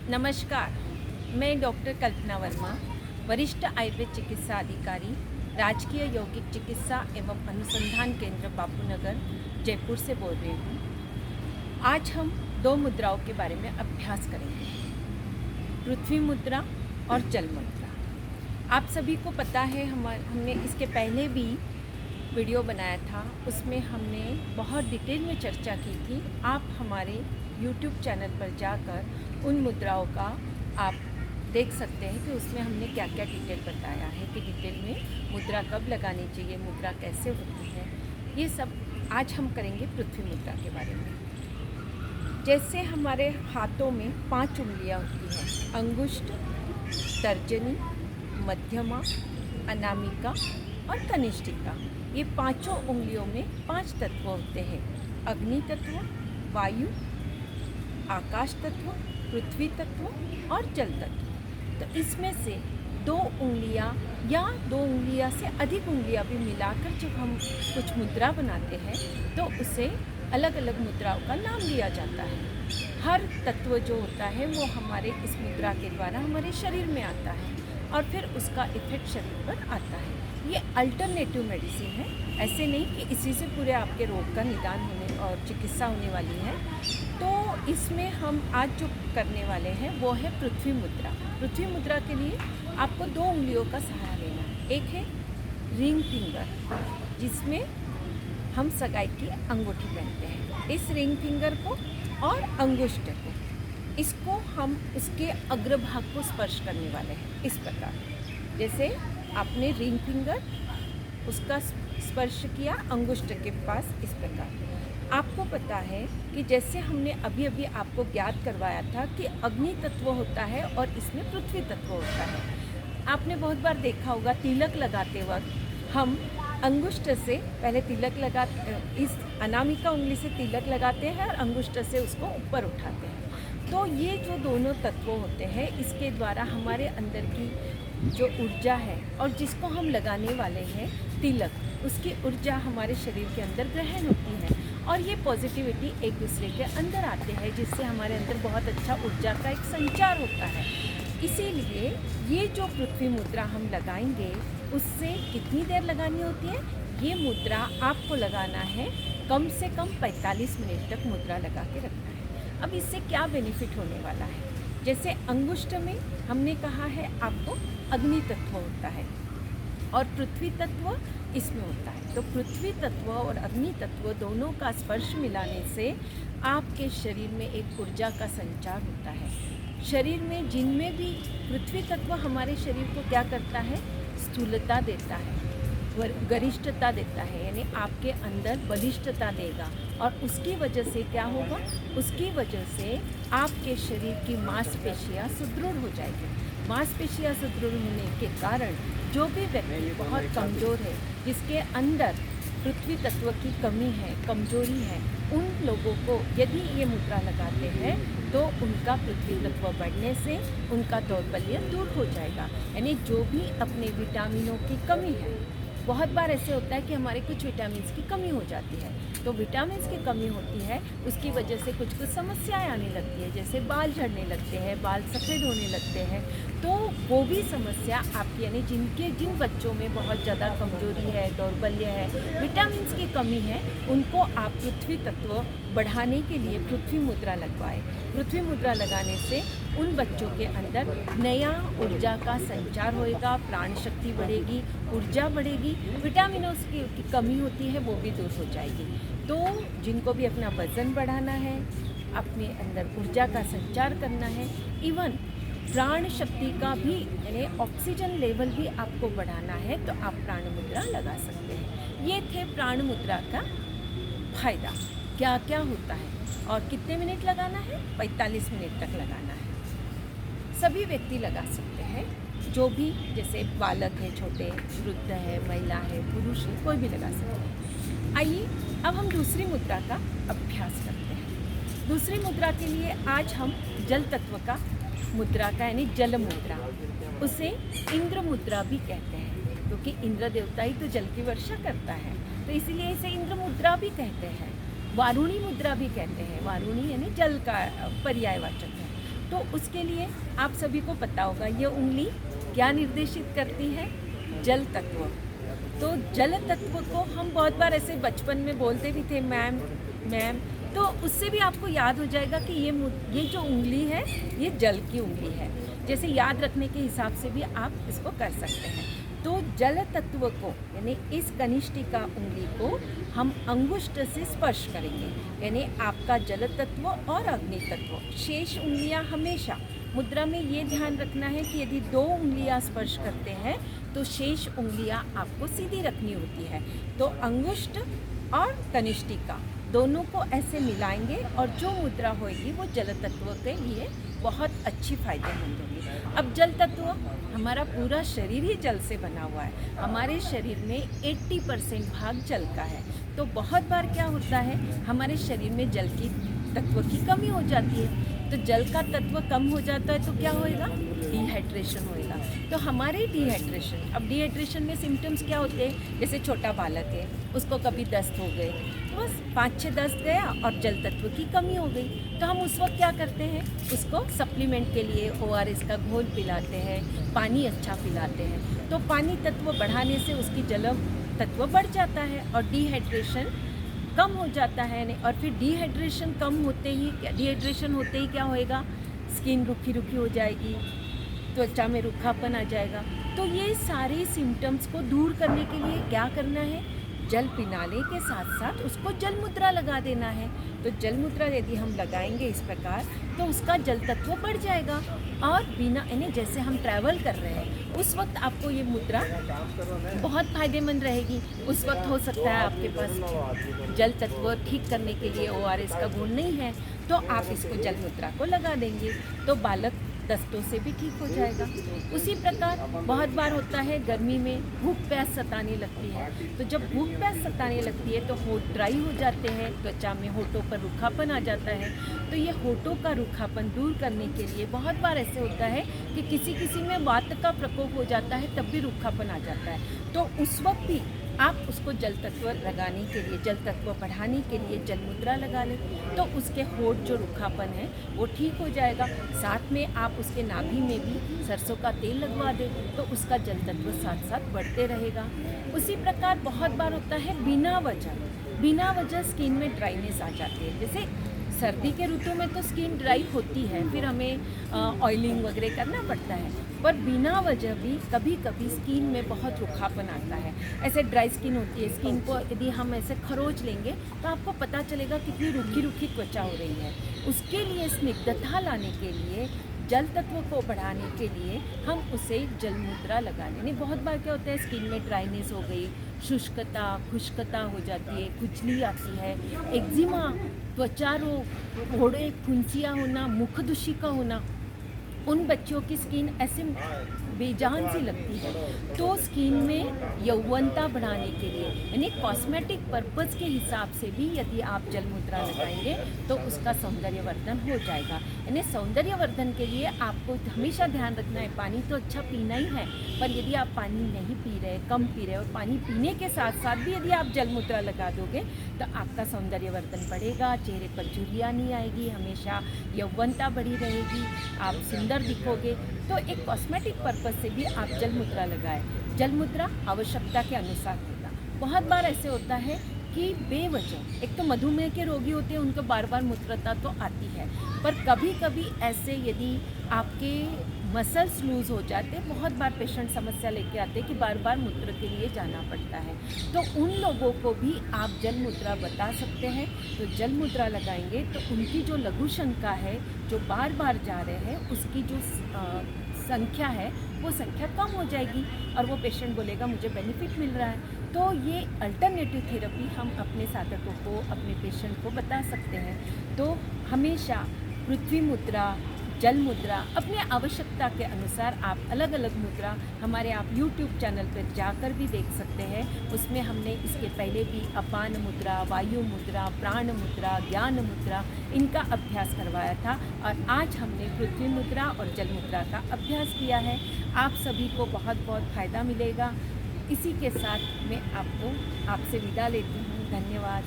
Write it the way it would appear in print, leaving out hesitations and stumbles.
नमस्कार, मैं डॉक्टर कल्पना वर्मा, वरिष्ठ आयुर्वेद चिकित्सा अधिकारी, राजकीय यौगिक चिकित्सा एवं अनुसंधान केंद्र बापूनगर, जयपुर से बोल रही हूँ। आज हम दो मुद्राओं के बारे में अभ्यास करेंगे, पृथ्वी मुद्रा और जल मुद्रा। आप सभी को पता है, हमने इसके पहले भी वीडियो बनाया था, उसमें हमने बहुत डिटेल में चर्चा की थी। आप हमारे YouTube चैनल पर जाकर उन मुद्राओं का आप देख सकते हैं कि उसमें हमने क्या क्या डिटेल बताया है कि डिटेल में मुद्रा कब लगानी चाहिए, मुद्रा कैसे होती है, ये सब आज हम करेंगे पृथ्वी मुद्रा के बारे में। जैसे हमारे हाथों में 5 उंगलियां होती हैं, अंगुष्ठ, तर्जनी, मध्यमा, अनामिका और कनिष्ठिका। ये पांचों उंगलियों में 5 तत्व होते हैं, अग्नि तत्व, वायु, आकाश तत्व, पृथ्वी तत्व और जल तत्व। तो इसमें से 2 उंगलियां या 2 उंगलियां से अधिक उंगलियां भी मिलाकर जब हम कुछ मुद्रा बनाते हैं तो उसे अलग अलग मुद्राओं का नाम दिया जाता है। हर तत्व जो होता है वो हमारे इस मुद्रा के द्वारा हमारे शरीर में आता है और फिर उसका इफेक्ट शरीर पर आता है। ये अल्टरनेटिव मेडिसिन है, ऐसे नहीं कि इसी से पूरे आपके रोग का निदान होने और चिकित्सा होने वाली है। तो इसमें हम आज जो करने वाले हैं वो है पृथ्वी मुद्रा। पृथ्वी मुद्रा के लिए आपको 2 उंगलियों का सहारा लेना है। एक है रिंग फिंगर, जिसमें हम सगाई की अंगूठी पहनते हैं। इस रिंग फिंगर को और अंगुष्ठ को, इसको हम उसके अग्रभाग को स्पर्श करने वाले हैं। इस प्रकार जैसे आपने रिंग फिंगर उसका स्पर्श किया अंगुष्ठ के पास, इस प्रकार। आपको पता है कि जैसे हमने अभी अभी आपको ज्ञात करवाया था कि अग्नि तत्व होता है और इसमें पृथ्वी तत्व होता है। आपने बहुत बार देखा होगा, तिलक लगाते वक्त हम अंगुष्ठ से पहले तिलक इस अनामिका उंगली से तिलक लगाते हैं और अंगुष्ठ से उसको ऊपर उठाते हैं। तो ये जो दोनों तत्व होते हैं, इसके द्वारा हमारे अंदर की जो ऊर्जा है और जिसको हम लगाने वाले हैं तिलक, उसकी ऊर्जा हमारे शरीर के अंदर ग्रहण होती है और ये पॉजिटिविटी एक दूसरे के अंदर आते हैं, जिससे हमारे अंदर बहुत अच्छा ऊर्जा का एक संचार होता है। इसीलिए ये जो पृथ्वी मुद्रा हम लगाएंगे, उससे कितनी देर लगानी होती है? ये मुद्रा आपको लगाना है कम से कम 45 मिनट तक मुद्रा लगा के रखना है। अब इससे क्या बेनिफिट होने वाला है? जैसे अंगुष्ठ में हमने कहा है आपको अग्नि तत्व होता है और पृथ्वी तत्व इसमें होता है। तो पृथ्वी तत्व और अग्नि तत्व दोनों का स्पर्श मिलाने से आपके शरीर में एक ऊर्जा का संचार होता है। शरीर में जिनमें भी पृथ्वी तत्व हमारे शरीर को क्या करता है? स्थूलता देता है, गरिष्ठता देता है, यानी आपके अंदर बलिष्ठता देगा और उसकी वजह से क्या होगा? उसकी वजह से आपके शरीर की मांसपेशियां सुदृढ़ हो जाएगी। मांसपेशियां सुदृढ़ होने के कारण जो भी व्यक्ति बहुत कमज़ोर है, जिसके अंदर पृथ्वी तत्व की कमी है, कमजोरी है, उन लोगों को यदि ये मुद्रा लगाते हैं तो उनका पृथ्वी तत्व बढ़ने से उनका दौर्बल्य दूर हो जाएगा। यानी जो भी अपने विटामिनों की कमी है, बहुत बार ऐसे होता है कि हमारे कुछ विटामिन्स की कमी हो जाती है, तो विटामिन्स की कमी होती है, उसकी वजह से कुछ समस्याएं आने लगती है, जैसे बाल झड़ने लगते हैं, बाल सफ़ेद होने लगते हैं। तो वो भी समस्या आपकी, यानी जिन बच्चों में बहुत ज़्यादा कमजोरी है, दौर्बल्य है, विटामिन्स की कमी है, उनको आप पृथ्वी तत्व बढ़ाने के लिए पृथ्वी मुद्रा लगवाएं। पृथ्वी मुद्रा लगाने से उन बच्चों के अंदर नया ऊर्जा का संचार होएगा, प्राण शक्ति बढ़ेगी, ऊर्जा बढ़ेगी, विटामिनों की कमी होती है वो भी दूर हो जाएगी। तो जिनको भी अपना वज़न बढ़ाना है, अपने अंदर ऊर्जा का संचार करना है, इवन प्राण शक्ति का भी, यानी ऑक्सीजन लेवल भी आपको बढ़ाना है, तो आप प्राण मुद्रा लगा सकते हैं। ये थे प्राण मुद्रा का फायदा, क्या क्या होता है और कितने मिनट लगाना है? 45 मिनट तक लगाना है। सभी व्यक्ति लगा सकते हैं, जो भी, जैसे बालक है, छोटे, वृद्ध है, महिला है, पुरुष है, कोई भी लगा सकते हैं। आइए अब हम दूसरी मुद्रा का अभ्यास करते हैं। दूसरी मुद्रा के लिए आज हम जल तत्व का मुद्रा का, यानी जल मुद्रा, उसे इंद्र मुद्रा भी कहते हैं, क्योंकि इंद्र देवता ही तो जल की वर्षा करता है, तो इसीलिए इसे इंद्र मुद्रा भी कहते हैं। वारुणी मुद्रा भी कहते हैं, वारुणी यानी जल का पर्यायवाचक है। तो उसके लिए आप सभी को पता होगा ये उंगली क्या निर्देशित करती है, जल तत्व। तो जल तत्व को हम बहुत बार ऐसे बचपन में बोलते भी थे, मैम मैम, तो उससे भी आपको याद हो जाएगा कि ये जो उंगली है ये जल की उंगली है। जैसे याद रखने के हिसाब से भी आप इसको कर सकते हैं। तो जल तत्व को यानी इस कनिष्ठिका उंगली को हम अंगुष्ठ से स्पर्श करेंगे, यानी आपका जल तत्व और अग्नि तत्व। शेष उंगलियां हमेशा मुद्रा में ये ध्यान रखना है कि यदि 2 उंगलियां स्पर्श करते हैं तो शेष उंगलियां आपको सीधी रखनी होती है। तो अंगुष्ठ और कनिष्ठिका दोनों को ऐसे मिलाएंगे और जो मुद्रा होगी वो जल तत्व के लिए बहुत अच्छी फायदेमंद होगी। अब जल तत्व, हमारा पूरा शरीर ही जल से बना हुआ है। हमारे शरीर में 80% भाग जल का है। तो बहुत बार क्या होता है, हमारे शरीर में जल की तत्व की कमी हो जाती है। तो जल का तत्व कम हो जाता है तो क्या होएगा, डिहाइड्रेशन होएगा। तो हमारे डिहाइड्रेशन, अब डिहाइड्रेशन में सिम्टम्स क्या होते हैं, जैसे छोटा बालक है उसको कभी दस्त हो गए, तो बस 5-6 दस्त गया और जल तत्व की कमी हो गई। तो हम उस वक्त क्या करते हैं, उसको सप्लीमेंट के लिए ORS का घोल पिलाते हैं, पानी अच्छा पिलाते हैं। तो पानी तत्व बढ़ाने से उसकी जल तत्व बढ़ जाता है और डिहाइड्रेशन कम हो जाता है। और फिर डिहाइड्रेशन होते ही क्या होएगा, स्किन रुखी रुखी हो जाएगी, त्वचा में रूखापन आ जाएगा। तो ये सारे सिम्टम्स को दूर करने के लिए क्या करना है, जल पिलाने के साथ साथ उसको जल मुद्रा लगा देना है। तो जल मुद्रा यदि हम लगाएंगे इस प्रकार तो उसका जल तत्व बढ़ जाएगा। और बिना यानी जैसे हम ट्रैवल कर रहे हैं उस वक्त आपको ये मुद्रा बहुत फायदेमंद रहेगी। उस वक्त हो सकता है आपके पास जल तत्व ठीक करने के लिए ORS का गुण नहीं है, तो आप इसको जल मुद्रा को लगा देंगे तो बालक दस्तों से भी ठीक हो जाएगा। उसी प्रकार बहुत बार होता है गर्मी में भूख प्यास सताने लगती है। तो जब भूख प्यास सताने लगती है तो होंठ ड्राई हो जाते हैं, त्वचा में होठों पर रूखापन आ जाता है। तो ये होठों का रूखापन दूर करने के लिए बहुत बार ऐसे होता है कि किसी में वात का प्रकोप हो जाता है, तब भी रूखापन आ जाता है। तो उस वक्त भी आप उसको जल तत्व लगाने के लिए, जल तत्व बढ़ाने के लिए जल मुद्रा लगा लें तो उसके होठ जो रूखापन है वो ठीक हो जाएगा। साथ में आप उसके नाभि में भी सरसों का तेल लगवा दें तो उसका जल तत्व साथ साथ बढ़ते रहेगा। उसी प्रकार बहुत बार होता है बिना वजह स्किन में ड्राइनेस आ जाती है। जैसे सर्दी के ऋतु में तो स्किन ड्राई होती है, फिर हमें ऑयलिंग वगैरह करना पड़ता है, पर बिना वजह भी कभी कभी स्किन में बहुत रूखापन आता है। ऐसे ड्राई स्किन होती है, स्किन को यदि हम ऐसे खरोच लेंगे तो आपको पता चलेगा कितनी रूखी त्वचा हो रही है। उसके लिए स्निग्धता लाने के लिए, जल तत्व को बढ़ाने के लिए हम उसे जल मुद्रा लगा लें। बहुत बार क्या होता है, स्किन में ड्राइनेस हो गई, शुष्कता खुश्कता हो जाती है, खुजली आती है, एक्जिमा, त्वचा रोग, फोड़े फुंसियाँ होना, मुख दुषी का होना, उन बच्चों की स्किन ऐसे बेजान सी लगती है। तो स्किन में यौवनता बढ़ाने के लिए यानी कॉस्मेटिक पर्पस के हिसाब से भी यदि आप जल मुद्रा लगाएंगे तो उसका सौंदर्यवर्धन हो जाएगा। यानी सौंदर्यवर्धन के लिए आपको हमेशा ध्यान रखना है, पानी तो अच्छा पीना ही है, पर यदि आप पानी नहीं पी रहे, कम पी रहे, और पानी पीने के साथ साथ भी यदि आप जल मुद्रा लगा दोगे तो आपका सौंदर्यवर्धन बढ़ेगा, चेहरे पर झुर्रियाँ नहीं आएगी, हमेशा यौवनता बढ़ी रहेगी, आप सुंदर दिखोगे। तो एक कॉस्मेटिक पर्पस से भी आप जल मुद्रा लगाएं। जल मुद्रा आवश्यकता के अनुसार होगा। बहुत बार ऐसे होता है कि बेवजह, एक तो मधुमेह के रोगी होते हैं, उनको बार बार मूत्रता तो आती है, पर कभी कभी ऐसे यदि आपके मसल्स लूज़ हो जाते हैं, बहुत बार पेशेंट समस्या लेके आते हैं कि बार बार मूत्र के लिए जाना पड़ता है, तो उन लोगों को भी आप जल मुद्रा बता सकते हैं। तो जल मुद्रा लगाएंगे तो उनकी जो लघु शंका है, जो बार बार जा रहे हैं, उसकी जो संख्या है वो संख्या कम हो जाएगी और वो पेशेंट बोलेगा मुझे बेनिफिट मिल रहा है। तो ये अल्टरनेटिव थेरेपी हम अपने साधकों को, अपने पेशेंट को बता सकते हैं। तो हमेशा पृथ्वी मुद्रा, जल मुद्रा, अपनी आवश्यकता के अनुसार आप अलग अलग मुद्रा हमारे आप YouTube चैनल पर जाकर भी देख सकते हैं। उसमें हमने इसके पहले भी अपान मुद्रा, वायु मुद्रा, प्राण मुद्रा, ज्ञान मुद्रा, इनका अभ्यास करवाया था और आज हमने पृथ्वी मुद्रा और जल मुद्रा का अभ्यास किया है। आप सभी को बहुत बहुत फ़ायदा मिलेगा। इसी के साथ मैं आपसे विदा लेती हूँ। धन्यवाद।